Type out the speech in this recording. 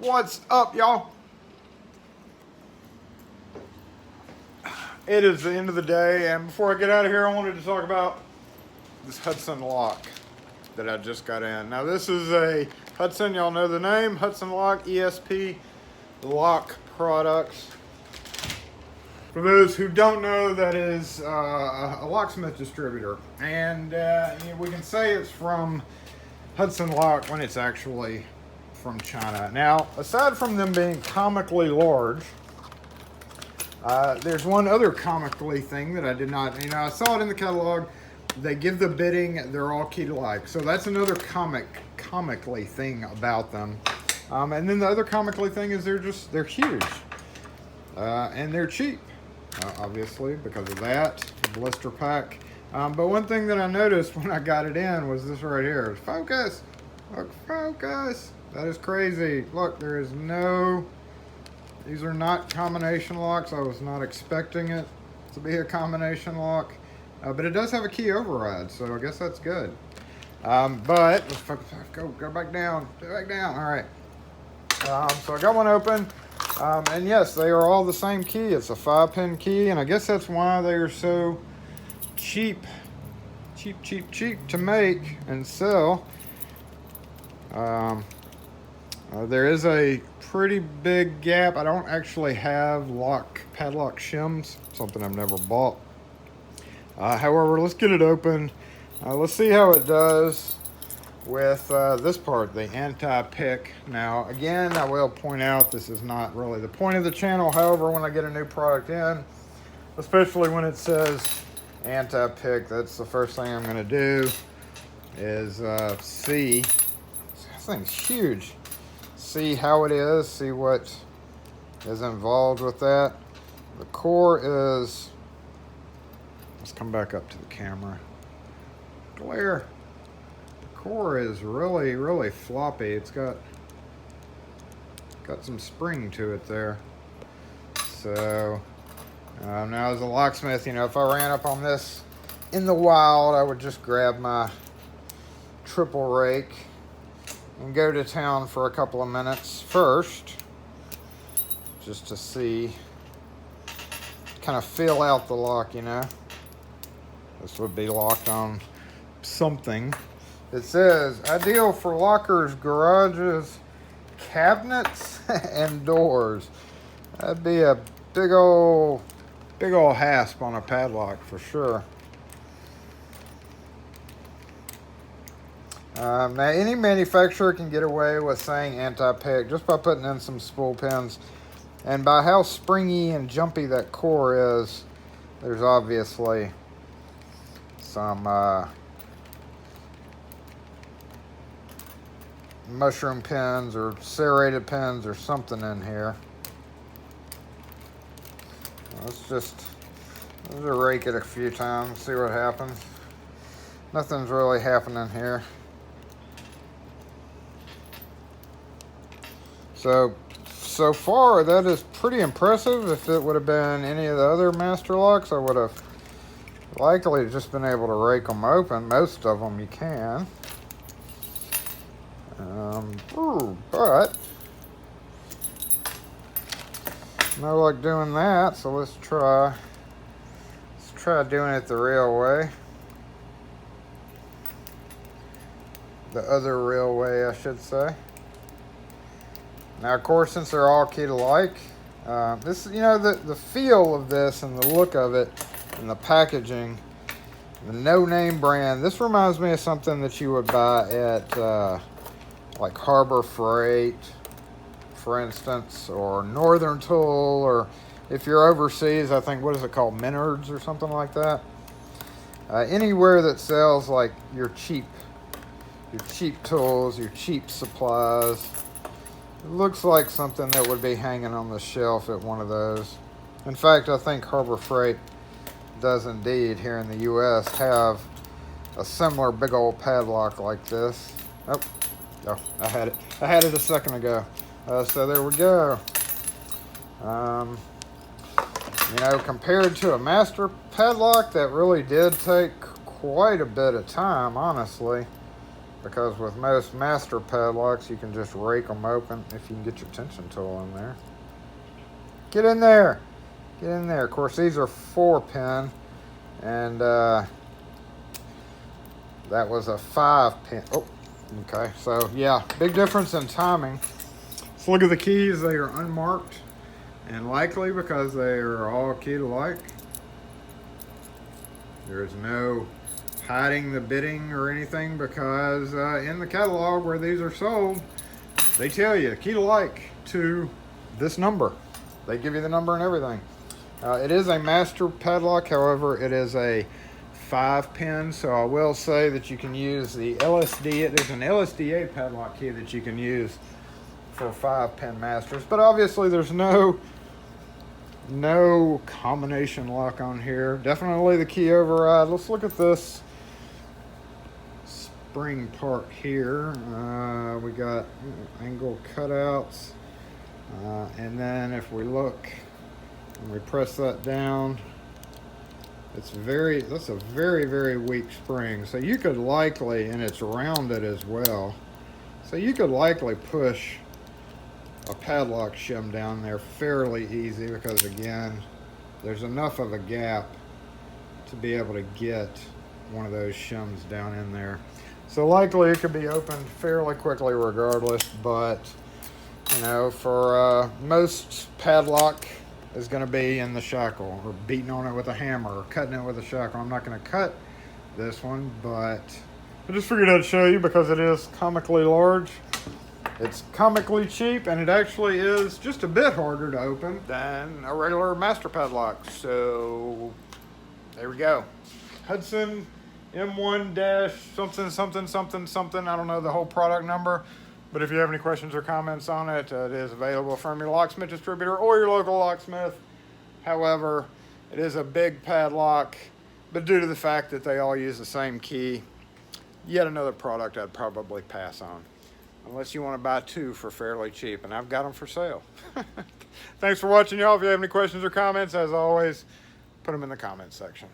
What's up, y'all? It is the end of the day, and before I get out of here, I wanted to talk about this Hudson lock that I just got in. Now, this is a Hudson, y'all know the name, Hudson lock, ESP lock products. For those who don't know, that is a locksmith distributor, and we can say it's from Hudson Lock when it's actually from China. Now, aside from them being comically large, there's one other comically thing that I did not, I saw it in the catalog. They give the bidding, they're all key to like. So that's another comically thing about them. And then the other comically thing is they're huge. And they're cheap, obviously, because of that, the blister pack. But one thing that I noticed when I got it in was this right here. Focus! Look, focus! That is crazy. Look, there is no... These are not combination locks. I was not expecting it to be a combination lock. But it does have a key override, so I guess that's good. But, go back down. Go back down. All right. So I got one open. And yes, they are all the same key. It's a 5-pin key, and I guess that's why they are so cheap to make and sell. There is a pretty big gap. I don't actually have padlock shims, something I've never bought. However, let's get it open. Let's see how it does with this part, the anti-pick. Now, again, I will point out this is not really the point of the channel. However, when I get a new product in, especially when it says anti-pick, that's the first thing I'm going to do is see. This thing's huge. See how it is, see what is involved with that. The core is, let's come back up to the camera. Glare. The core is really floppy. It's got some spring to it there. So now as a locksmith, if I ran up on this in the wild, I would just grab my triple rake and go to town for a couple of minutes first, just to see, kind of feel out the lock, This would be locked on something. It says, ideal for lockers, garages, cabinets, and doors. That'd be a big old hasp on a padlock for sure. Now, any manufacturer can get away with saying anti-pick just by putting in some spool pins. And by how springy and jumpy that core is, there's obviously some mushroom pins or serrated pins or something in here. Let's just rake it a few times, see what happens. Nothing's really happening here. So far, that is pretty impressive. If it would have been any of the other master locks, I would have likely just been able to rake them open. Most of them you can. But no luck doing that, so let's try doing it the real way. The other real way, I should say. Now, of course, since they're all key to like, this, the feel of this and the look of it and the packaging, the no-name brand, this reminds me of something that you would buy at, like Harbor Freight, for instance, or Northern Tool, or if you're overseas, I think, what is it called, Menards or something like that? Anywhere that sells, like, your cheap tools, your cheap supplies. It looks like something that would be hanging on the shelf at one of those. In fact, I think Harbor Freight does indeed, here in the U.S., have a similar big old padlock like this. Oh, I had it a second ago. So there we go. Compared to a master padlock, that really did take quite a bit of time, honestly. because with most master padlocks, you can just rake them open if you can get your tension tool in there. Get in there. Get in there. Of course, these are 4-pin, and that was a 5-pin. Oh, okay. So, yeah, big difference in timing. Let's look at the keys. They are unmarked, and likely because they are all key-alike. There's no hiding the bidding or anything because in the catalog where these are sold, they tell you key-alike to this number. They give you the number and everything. It is a master padlock, however, it is a 5-pin, so I will say that you can use the LSD. There's an LSDA padlock key that you can use for 5-pin masters, but obviously there's no combination lock on here. Definitely the key override. Let's look at this spring part here. We got angle cutouts, and then if we look and we press that down, that's a very weak spring. So you could likely, and it's rounded as well, so you could likely push a padlock shim down there fairly easy because, again, there's enough of a gap to be able to get one of those shims down in there. So likely it could be opened fairly quickly regardless, but you know, for most padlock is going to be in the shackle or beating on it with a hammer or cutting it with a shackle. I'm not going to cut this one, but I just figured I'd show you because it is comically large. It's comically cheap, and it actually is just a bit harder to open than a regular master padlock. So there we go. Hudson M1-something. I don't know the whole product number, but if you have any questions or comments on it, it is available from your locksmith distributor or your local locksmith. However, it is a big padlock, but due to the fact that they all use the same key, yet another product I'd probably pass on. Unless you want to buy 2 for fairly cheap, and I've got them for sale. Thanks for watching, y'all. If you have any questions or comments, as always, put them in the comments section.